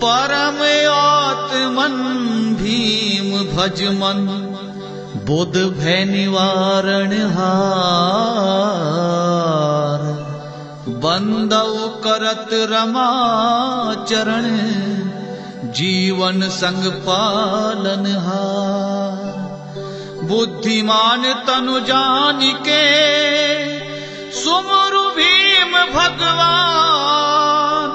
परम आत्मन भीम भजमन बुध भय निवारण हार। बंदव करत रमा चरण जीवन संग पालन हार। बुद्धिमान तनु जानिके सुमरु भीम भगवान।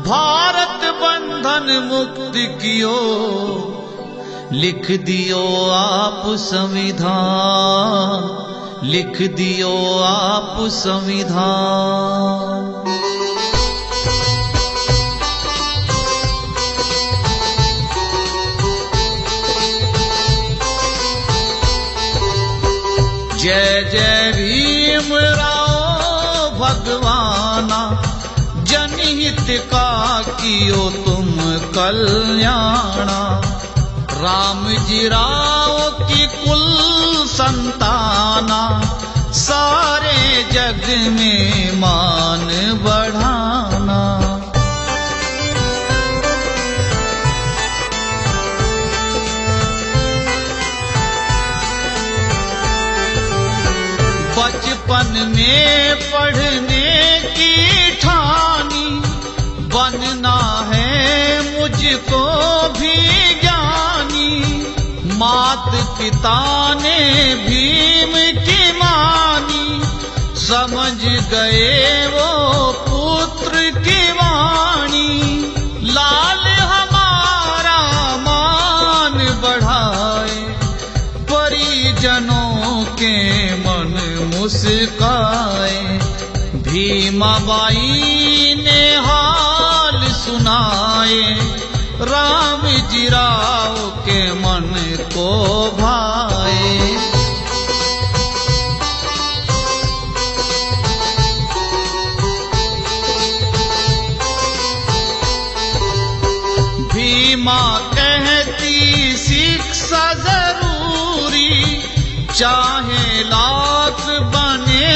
भारत बंधन मुक्ति कियो लिख दियो आप संविधान। लिख दियो आप संविधान। जय जय भीम राव भगवाना। जनहित का कियो तुम कल्याणा। राम जी राव की कुल संताना। सारे जग में मान बढ़ाना। बचपन में पढ़ने की ठानी। बनना है मुझको भी ज्ञानी। मात पिता ने भीम की मानी। समझ गए वो पुत्र की वाणी। लाल हमारा मान बढ़ाए। परिजनों के मन मुस्काए। भीमाबाई ने हाल सुनाए। राम जी राव के मन को भाए। भीमा कहती शिक्षा जरूरी। चाहे लाख बने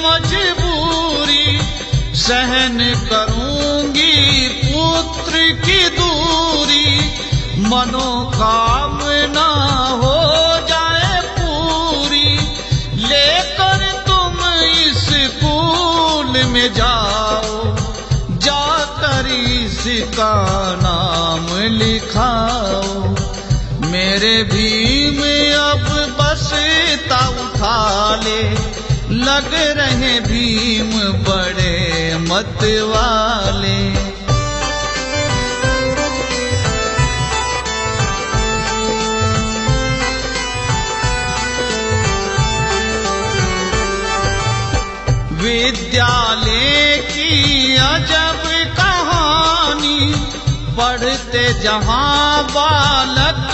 मजबूरी। सहन करूंगी पुत्र की दूरी। मनोकामना हो जाए पूरी। लेकर तुम इस स्कूल में जाओ। जाकर इसका नाम लिखाओ। मेरे भीम अब बस्ता उठा ले। लग रहे भीम बड़े मत वाले। विद्यालय की अजब कहानी। पढ़ते जहां बालक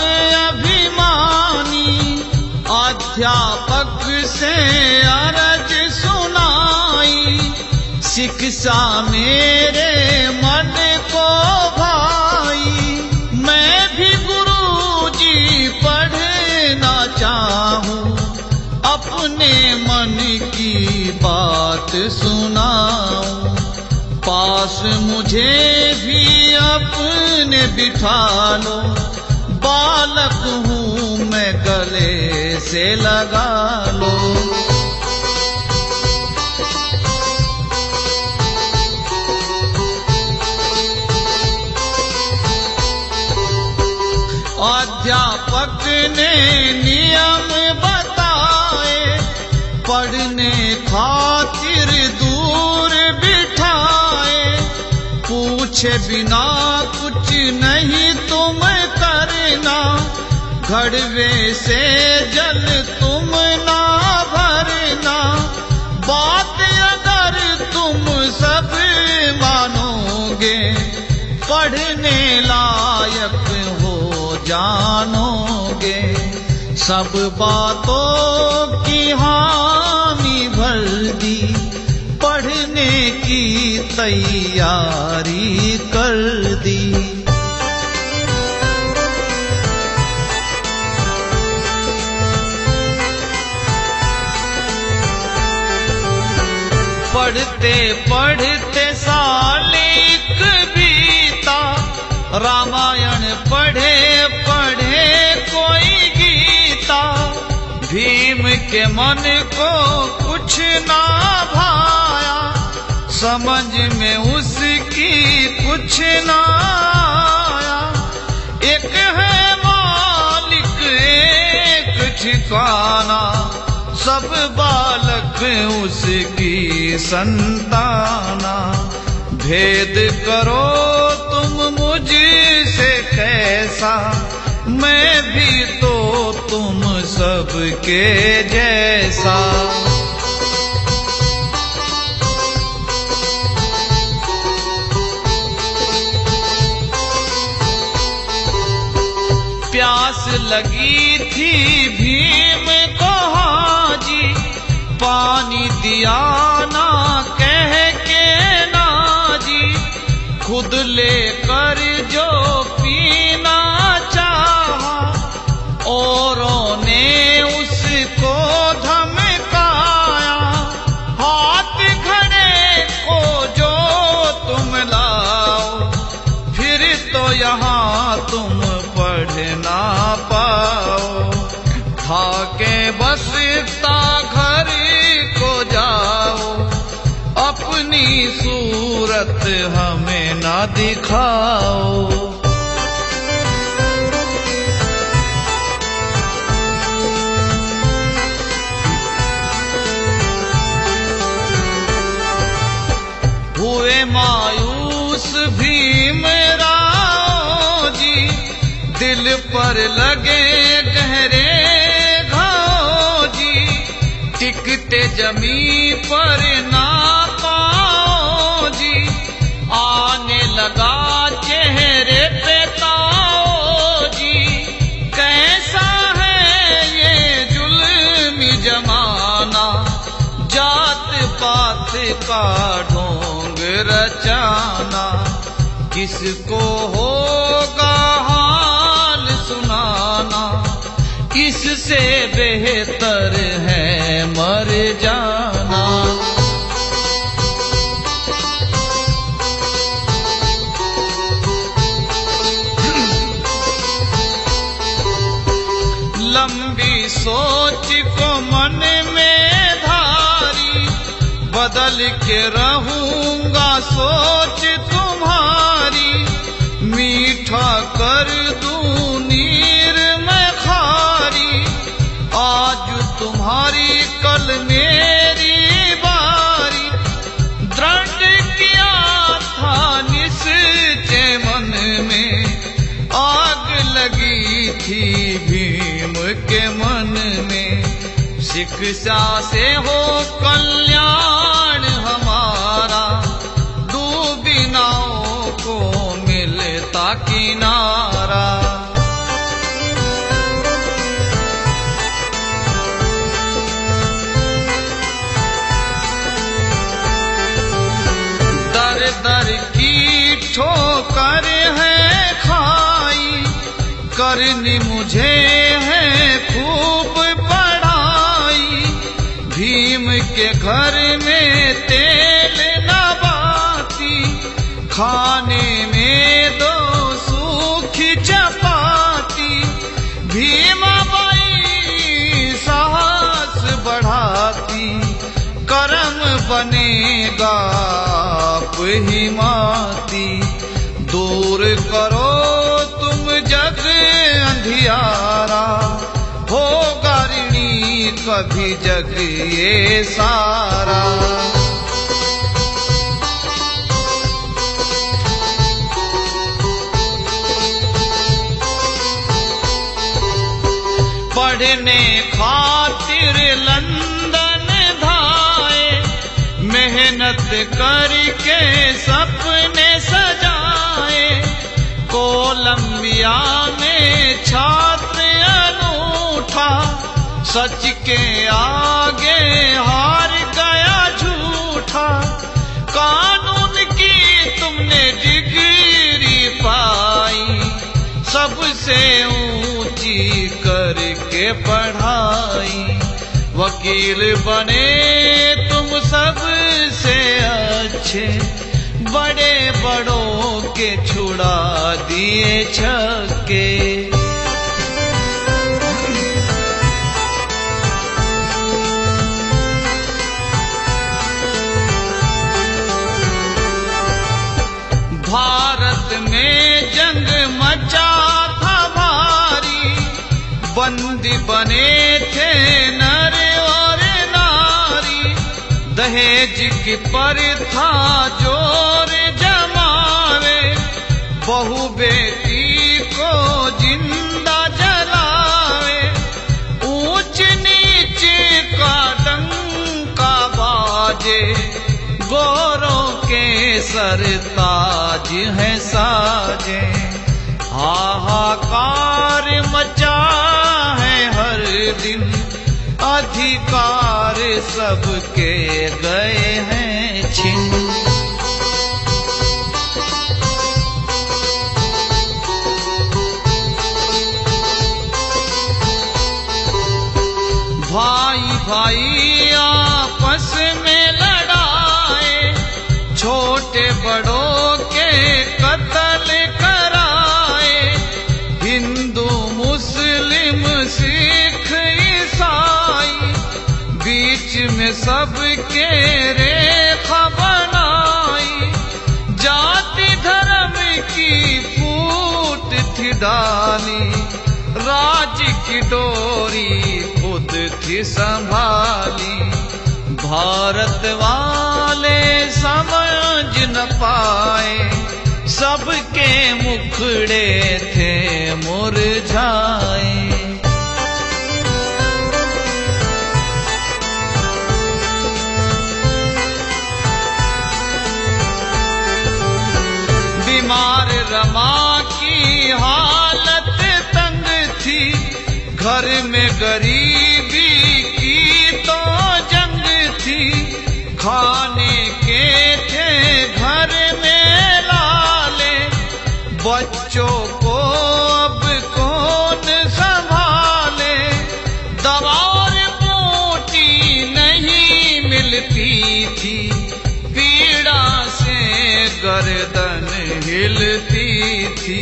अभिमानी। अध्यापक से अरज सुनाई। शिक्षा मेरे मन को भाई। मैं भी गुरुजी पढ़ना चाहूं। अपने मन की बात सुनाऊं। पास मुझे भी अपने बिठा लो। बालक हूँ मैं गले से लगा लो। अध्यापक ने नियम बताए। पढ़ने खातिर दूर बिठाए। पूछे बिना कुछ नहीं तुम करना। घड़वे से जल तुम ना भरना। बात अगर तुम सब मानोगे। पढ़ने लायक हो जानोगे। सब बातों की हामी भर दी। पढ़ने की तैयारी कर दी। पढ़ते पढ़ते साल एक बीता। के मन को कुछ ना भाया, समझ में उसकी कुछ ना आया। एक है मालिक एक ठिकाना, सब बालक उसकी संताना। भेद करो तुम मुझसे कैसा, मैं भी तो तुम सबके जैसा। प्यास लगी थी भीम को हाजी, पानी दिया ना कह के नाजी। खुद लेकर जो पीना चाहा, औरों ने उसको धमकाया। हाथ खड़े को जो तुम लाओ, फिर तो यहाँ तुम पढ़ ना पाओ। ठाके बसता घर को जाओ, अपनी सूरत हमें ना दिखाओ। हुए मायूस भीम राव जी, दिल पर लगे गहरे घाव जी। टिकते जमी पर ना पाओ जी, आने लगा चेहरे पे ताओ जी। कैसा है ये जुल्मी जमाना, जात पात का ढोंग रचाना। किसको होगा हाल सुनाना, इससे बेहतर है मर जाना। लंबी सोच को मन में धारी, बदल के रहूंगा सोच तुम्हारी। मीठा कर दूं नीर में खारी, आज तुम्हारी कल मेरी बारी। दृढ़ किया था निश्चय मन में, आग लगी थी भीम के मन में। शिक्षा से हो कल्याण हमारा, डूबी नाव को मिलता किनारा। दर दर की ठोकर है खाई, करनी मुझे है खूब पढ़ाई। भीम के घर में तेल न बाती, खाने में दो सूखी चपाती। भीमाबाई साहस बढ़ाती, कर्म बनेगा आप ही माती। दूर करो तुम जग अंधियारा, होगा ऋणी कभी जग ये सारा। पढ़ने खातिर लंदन धाए, मेहनत करके सपने सजाए। कोलंबिया में छात्र अनूठा, सच के आगे हार गया झूठा। कानून की तुमने डिग्री पाई, सबसे ऊंची करके पढ़ाई। वकील बने तुम सबसे अच्छे, बड़े बड़ों के छुड़ा दिए छक्के। में जंग मचा था भारी, बंदी बने थे नर और नारी। दहेज की प्रथा जोर जमावे, बहू बेटी को जिंदा जलावे। ऊंच नीच का डंका बाजे, गोरों के सरताज है साजे। हाहाकार मचा है हर दिन, अधिकार सबके गए हैं छिन। भाई भाई आपस में लड़ाए, छोटे बड़ों के कत्ल कराए। हिंदू मुस्लिम सिख ईसाई, बीच में सबके रेखा बनाई। जाति धर्म की फूट थी डाली, राज की डोरी खुद थी संभाली। भारत वाले समझ न पाए, सबके मुखड़े थे मुरझाए। बीमार रमा की हालत तंग थी, घर में गरीबी की तो जंग थी। खाने के थे घर में लाले, बच्चों को अब कौन संभाले। दवा और बूटी नहीं मिलती थी, पीड़ा से गर्दन हिलती थी।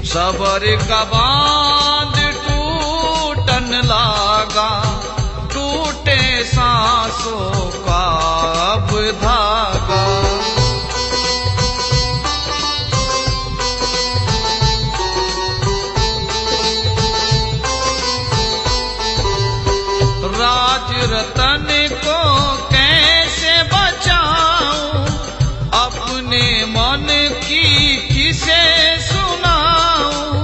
सबर का बांध टूटन लागा, टूटे सांसों का अब धागा। राज रतन को कैसे बचाऊं, अपने मन की किसे सुनाऊं।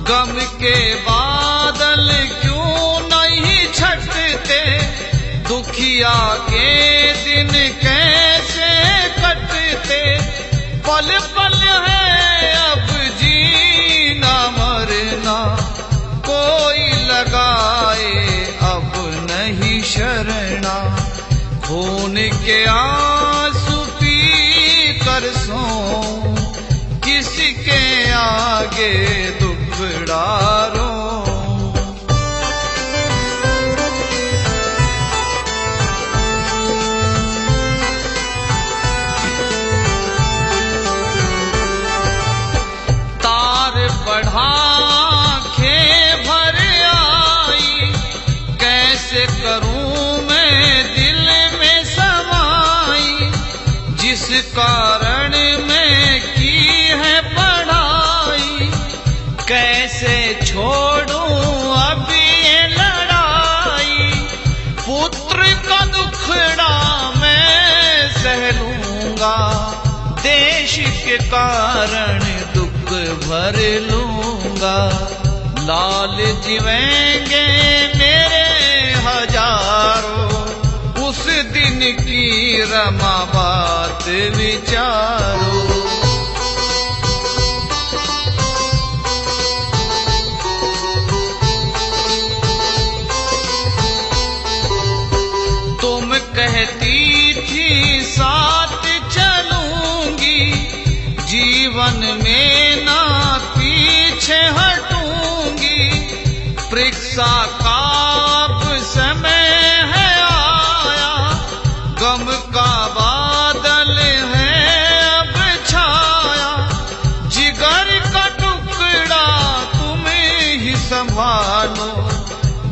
गम के बादल क्यों नहीं छटते, दुखिया के दिन कैसे कटते। पल पल है अब जीना मरना, कोई लगाए अब नहीं शरणा। खून के आंसू पी कर सोऊं, किसके आगे दुखड़ा रोऊं। तार बढ़ा खे भर आई, कैसे करूं मैं दिल में समाई। जिस कारण मैं की है पढ़ाई, कैसे छोड़ूं अब ये लड़ाई। पुत्र का दुखड़ा मैं सह लूंगा, देश के कारण दुख भर लूंगा। लाल जीवेंगे मेरे हजारों, उस दिन की रमा बात विचारो। तुम कहती थी साथ चलूंगी, जीवन में ना पीछे हटूंगी। परीक्षा का अब समय है आया, गम का बादल है अब छाया। जिगर का टुकड़ा तुम ही संभालो,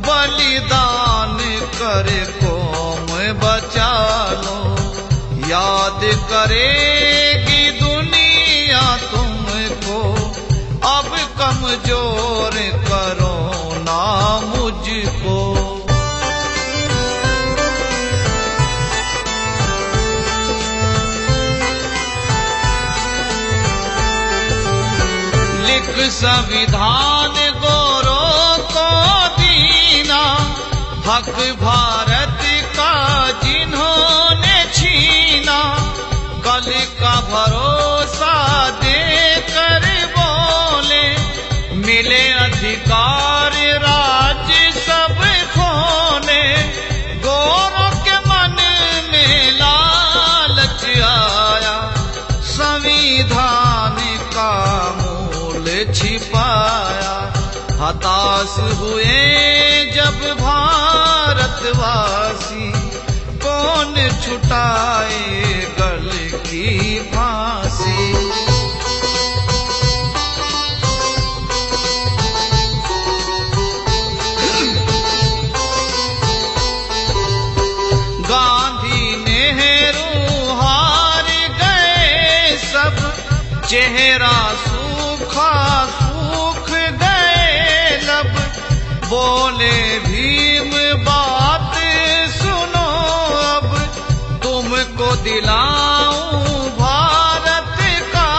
बलिदान कर कौम बचा लो। याद करेगी दुनिया तुम कमजोर करो ना मुझको। लिख संविधान गोरों को दीना, हक भारत का जिन्होंने छीना। कल का भरोसा देकर बोले, मिले अधिकार राज्य सब खोले। गोरों के मन में लालच आया, संविधान का छिपाया। हताश हुए जब भारतवासी, कौन छुटाए गल की फांसी। गांधी नेहरू हार गए सब, चेहरा सूखा सूख गए लब। बोले भीम बात सुनो अब, तुमको दिलाऊं भारत का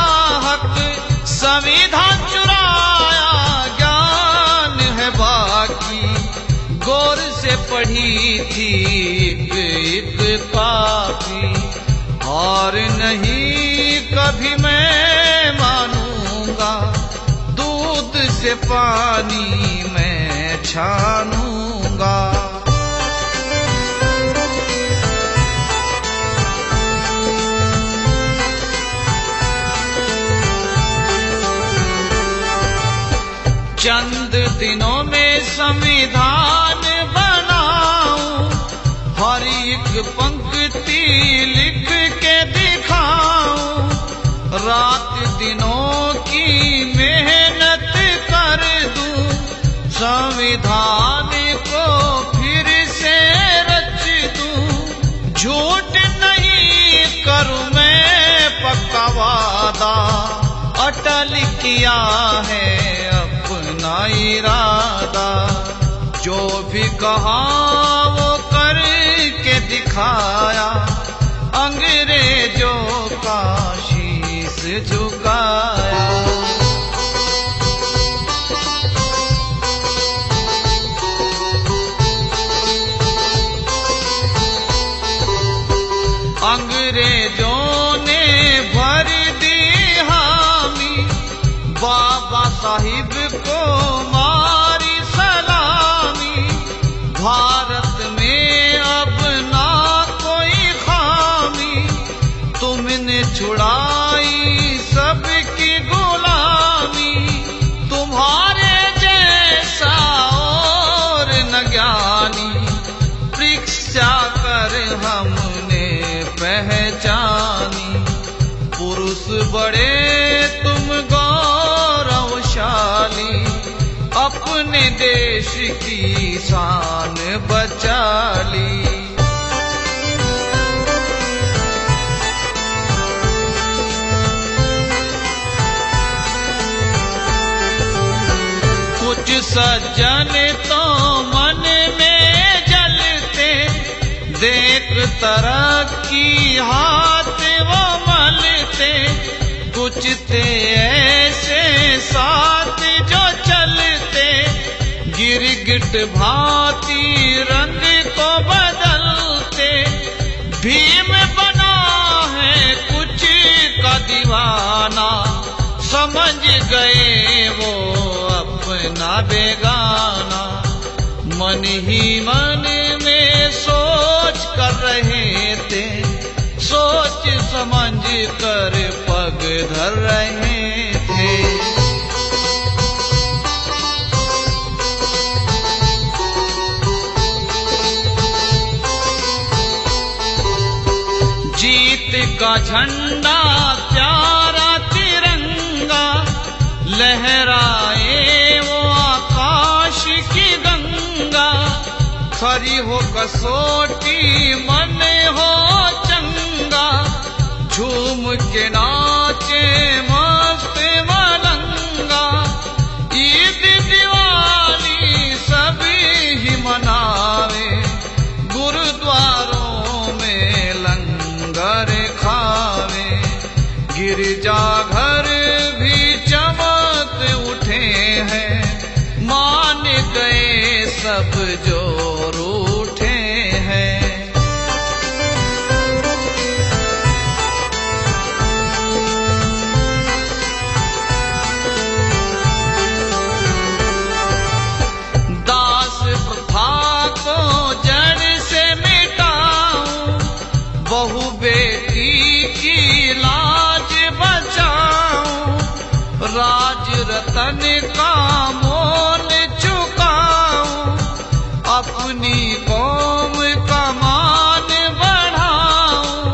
हक। संविधान चुराया ज्ञान है बाकी, गौर से पढ़ी थी एक एक काफी। और नहीं कभी मैं मानूंगा, दूध से पानी मैं छानूंगा। चंद दिनों में संविधान बनाऊं, हर एक पंक्ति लिख के दिखाऊं। रात दिनों की मेहनत कर दूं, संविधान को फिर से रच दूं। झूठ नहीं करूं मैं पक्का वादा, अटल किया है अपना इरादा। जो भी कहा वो करके दिखाया, अंग्रेजों का शीश झुकाया। अंग्रेजों ने भर दी हामी, बाबा साहिब को मारी सलामी। भारत में अब ना कोई खामी, तुमने छुड़ाई सबकी गुलामी। तुम्हारे जैसा और न ज्ञानी, परीक्षा कर हमने पहचानी। पुरुष बड़े तुम गौरवशाली, अपने देश की शान बचा ली। कुछ सज्जन तो मन में जलते, देख तरक्की हाथ वो मलते। कुछ थे ऐसे साथ जो चलते, गिरगिट भांति रंग को बदलते। भीम बना है कुछ का दीवाना, समझ गए वो अपना बेगाना। मन ही मन में सोच कर रहे थे, सोच समझ कर पग धर रहे थे। जीत का झंडा प्यारा तिरंगा, लहराए वो आकाश की गंगा। खरी हो कसोटी मन हो चंगा, झूम के नाचे मस्त मलंगा। अब जो रूठे हैं। दास प्रथा को जड़ से मिटाऊं, बहू बेटी की लाज बचाऊं, राज रतन का मोल चुकाऊं, अपनी कौम का मान बढ़ाऊं,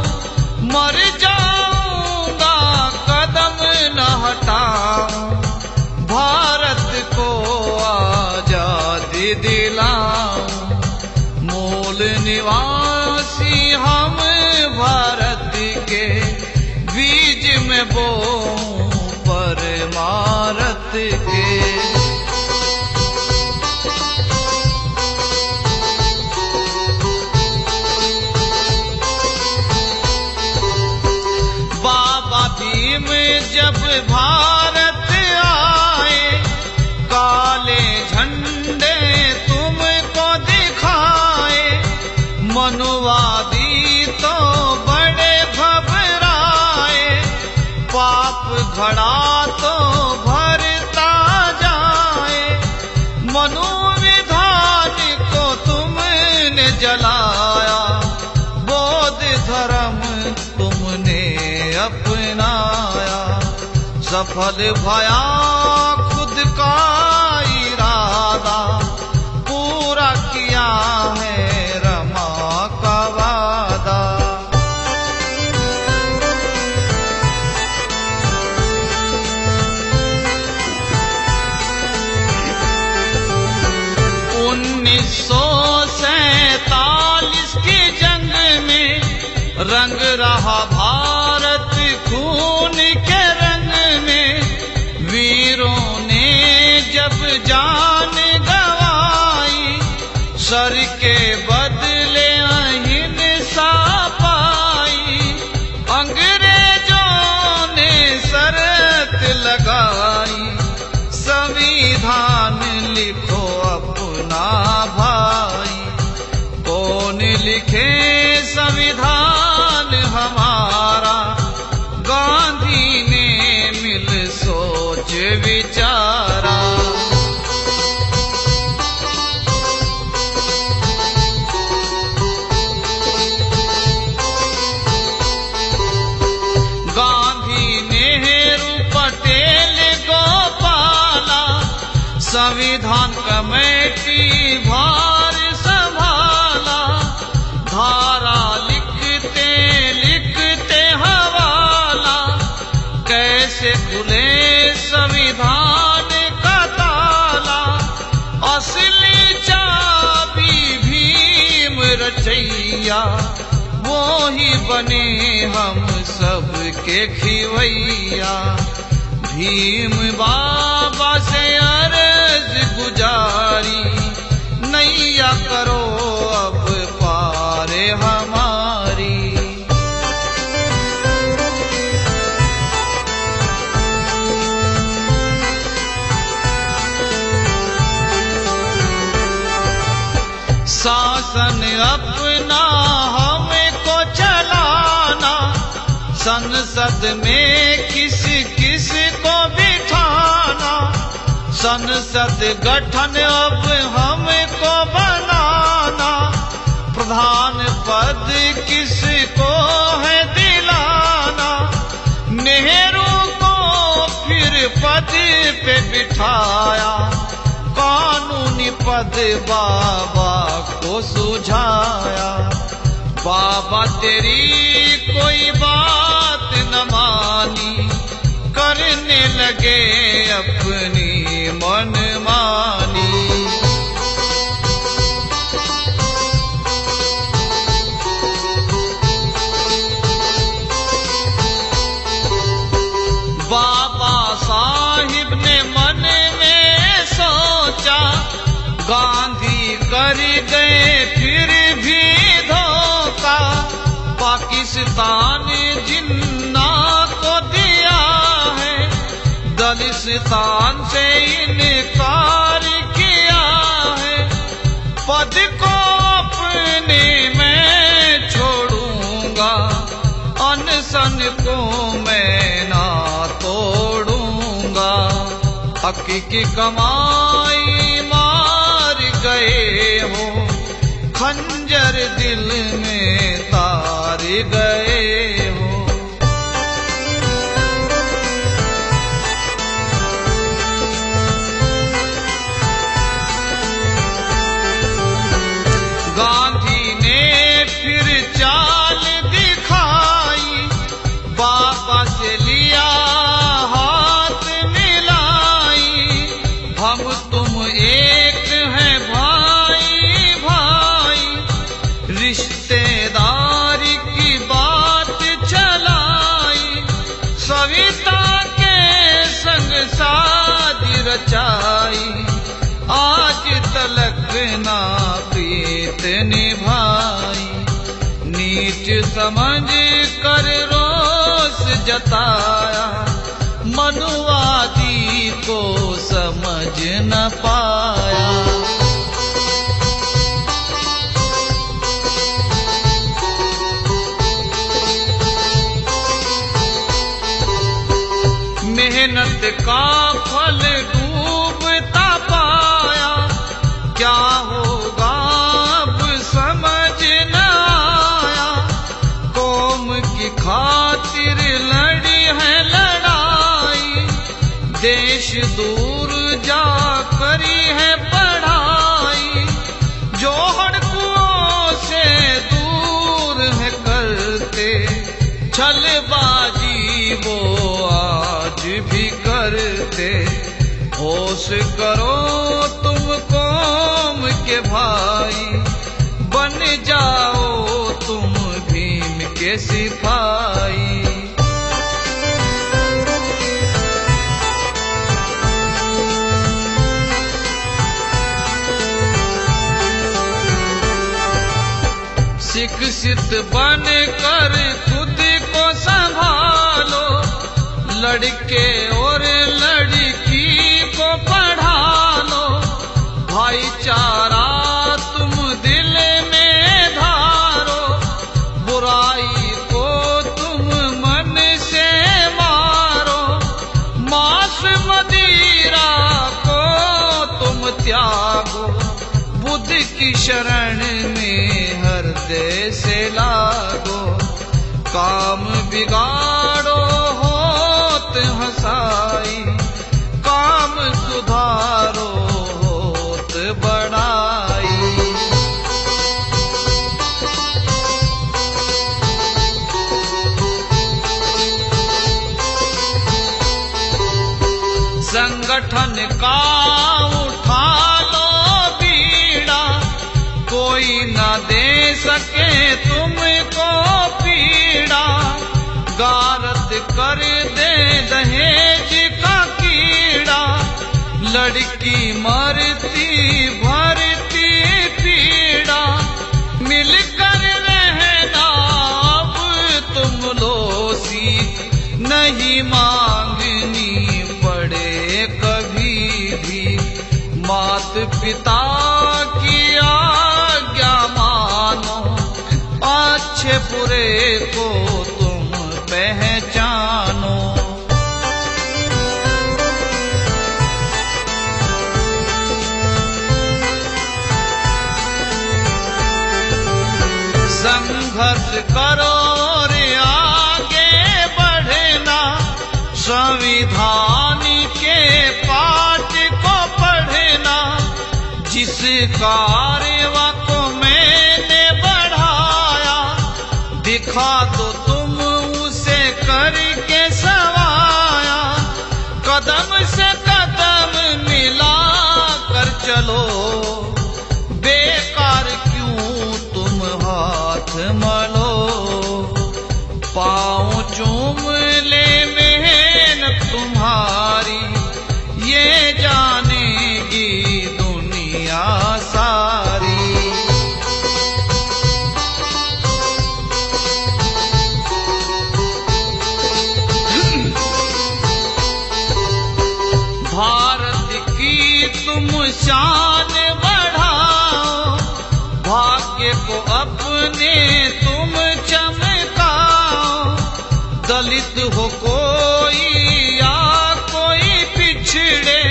मर जाऊंगा कदम न हटाऊं, भारत को आजादी दिलाऊं, मूल निवासी हम भारत के, बीज में बोऊं परमारथ के। बाबा भीम जब भारत आए, काले झंडे तुमको दिखाए, मनुवादी तो बड़े घबराए, पाप घड़ा तो भरता जाए, मनु विधान को तुमने जलाया, बौद्ध धर्म तुमने अपनाया, सफल भया खुद का इरादा, पूरा किया है रमा का वादा। की जंग में रंग रहा भारत खून के रंग में, वीरों ने जब जान गवाई, सर के बदले अहिंसा पाई, अंग्रेजों ने शर्त लगाई, संविधान लिखो अपना भाई, कौन लिखे संविधान हमारा, गांधी ने मिल सोच विचारा। गांधी नेहरू पटेल गोपाला, संविधान कमेटी भार संभाला, धारा लिखते लिखते हवाला, कैसे खुले संविधान का ताला, असली चाबी भीम रचैया, वो ही बने हम सब के खिवैया। भीम बाबा से अर्ज गुजारी, नैया करो अब पारे हमारी। शासन अपना हमको चलाना, संसद में किस किस को बिठाना, संसद गठन अब हमको बनाना, प्रधान पद किसको है दिलाना, नेहरू को फिर पद पे बिठाया, कानूनी पद बाबा को सुझाया, बाबा तेरी कोई बात न मानी, करने लगे अपनी मनमानी। बाबा साहिब ने मन में सोचा, गांधी कर गए फिर भी धोखा, पाकिस्तान जिन्ना को दिया है, दलिस्तान से इनकार किया है, पद को अपने मैं छोड़ूंगा, अनशन को मैं ना तोड़ूंगा। हकीकी कमाई मार गए हो, खंजर दिल में तार गए हो। गांधी ने फिर चाल दिखाई, बाबा से लिया हाथ मिलाई। हम तुम एक हैं भाई भाई, रिश्तेदारी की बात चलाई। सविता के संग शादी रचाई, आज तलक ना प्रीत निभाई। नीच समझ कर रोष जताया, मनुवादी को समझ न पाया। मेहनत का फल डूबता पाया, क्या होगा अब समझ न आया। कौम की खातिर लड़ी है लड़ाई, देश दूर जा करी है पढ़ाई। जो हड़कुओं से दूर है करते, छलबाजी वो आज भी करते। होश करो तुम कौम के भाई, बन जाओ तुम भीम के सिपाही। शिक्षित बन कर खुद को संभालो, लड़के और लड़की को पढ़ा लो। भाईचारा तुम दिल में धारो, बुराई को तुम मन से मारो। मांस मदिरा को तुम त्यागो, बुद्ध की शरण में हृदय से लागो। काम बिगाड़ो होत हंसाई, काम सुधारो होत बड़ाई। संगठन का उठा लो बीड़ा, कोई न दे सके तुमको पीड़ा। गारत कर दे दहेज का कीड़ा, लड़की मरती भरती पीड़ा। मिलकर रहना अब तुम लोसी, नहीं मांगनी पड़े कभी भी। मात पिता की आज्ञा मानो, अच्छे बुरे को तुम पहचानो। संघर्ष करो रे आगे बढ़ना, संविधान के पाठ को पढ़ना। जिस कार्यवा को मैंने बढ़ाया, दिखा दो तुम उसे करके सवाया। कदम से कदम मिला कर चलो, बेकार क्यों तुम हाथ मलो। पाँव चूम ले मेहनत तुम्हारी, ये जानेगी दुनिया सारी। भारत की तुम शान बढ़ाओ, को अपने तुम चमकाओ, दलित हो कोई या कोई पिछड़े,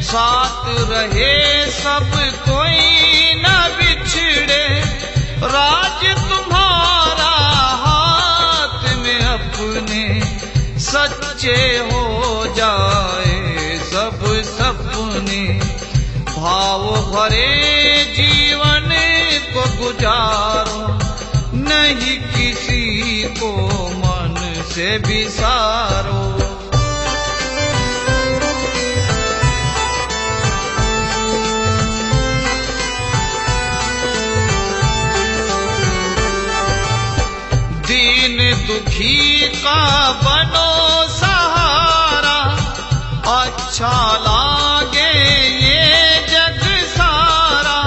साथ रहे सब कोई न बिछड़े। राज तुम्हारा हाथ में अपने, सच्चे हो जाए सब सपने। भाव भरे जीवन को गुजारो, नहीं किसी को मन से बिसारो। दीन दुखी का बनो सहारा, अच्छा लागे ये जग सारा।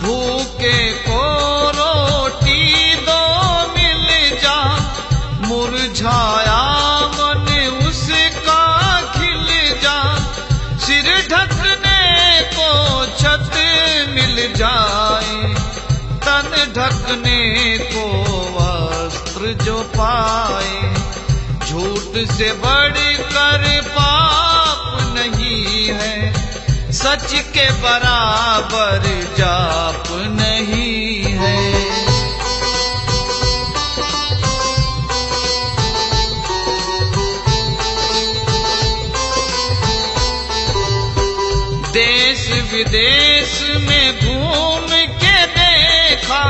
भूखे को रोटी दो मिल जा, मुरझाया मन उसका खिल जा। सिर ढकने को छत मिल जाए, तन ढकने को वस्त्र जो पाए। झूठ से बढ़कर पाप नहीं है, सच के बराबर जाप नहीं है। देश विदेश में घूम के देखा,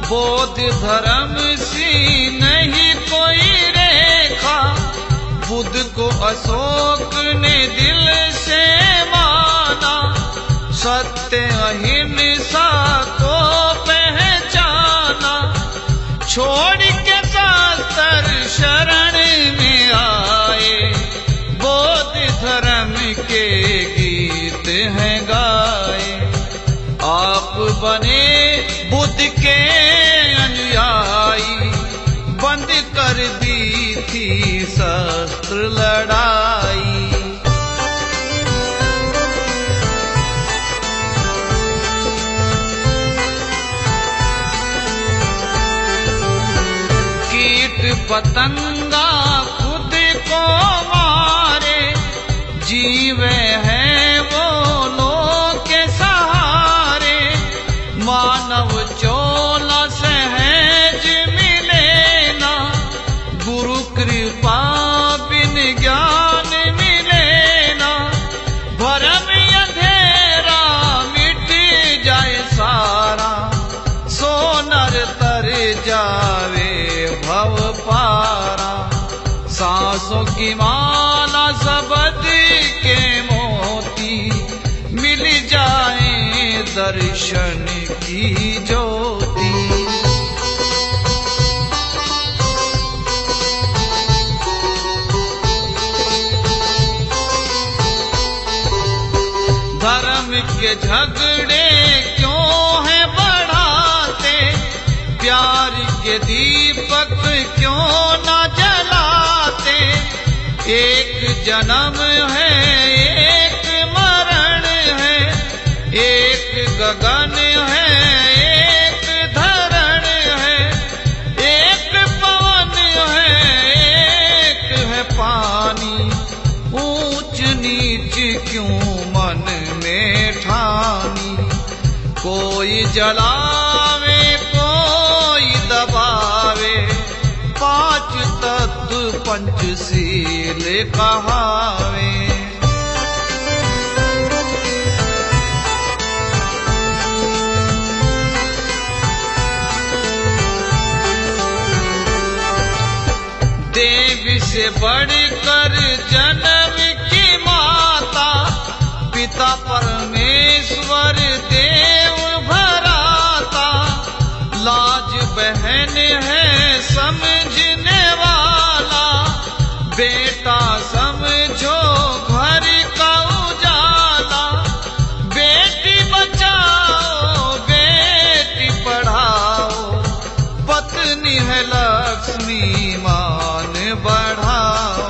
बौद्ध धर्म सी नहीं कोई रेखा। बुद्ध को अशोक ने दिल से माना, सत्य अहिंसा को पहचाना। छोड़ के शास्त्र शरण में आए, बौद्ध धर्म के गीत हैं गाए। आप बने बुद्ध के अनुयायी, बंद कर दी थी शस्त्र लड़ाई। कीट पतंगा खुद को मारे, जीवे हैं वो लोग के सहारे। मानव चोला सहज मिले ना, गुरु कृपा बिन ज्ञान मिले ना। भरम अंधेरा मिट जाए सारा, सोनर तर जावे भव पारा। सांसों की माला शब्द के मोती, मिल जाए दर्शन की ज्योति। धर्म के झगड़े क्यों है बढ़ाते, प्यार के दीपक क्यों न जलाते। एक जन्म है एक मरण है, एक गगन है एक धरण है। एक पवन है एक है पानी, ऊंच नीच क्यों मन में ठानी। कोई जलावे कोई दबावे, पांच तत्व पंचशील कहावे। देवी से बढ़कर जन्म की माता, पिता परमेश्वर देव भराता। लाज बहन है समझने वाला, बेटा समझो घर का उजाला। बेटी बचाओ बेटी पढ़ाओ, पत्नी है लक्ष्मी मान बढ़ाओ।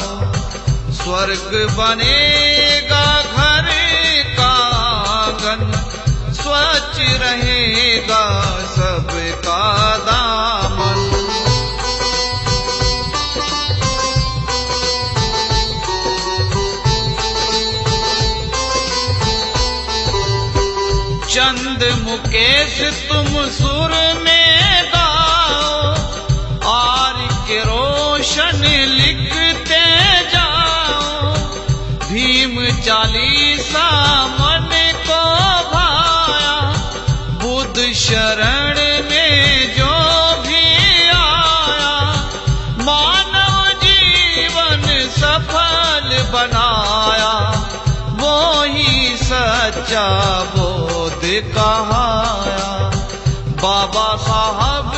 स्वर्ग बनेगा घर का आंगन, स्वच्छ सच रहेगा सबका दामन। चंद मुकेश तुम सुर में गाओ, आर के रोशन लिखते जाओ। भीम चालीसा मन को भाया, बुद्ध शरण में जो भी आया। मानव जीवन सफल बनाया, वो ही सच्चा बोध कहाया। बाबा साहब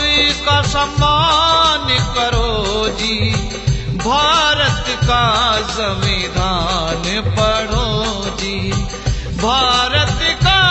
का सम्मान करो जी, भारत का संविधान पढ़ो जी। भारत का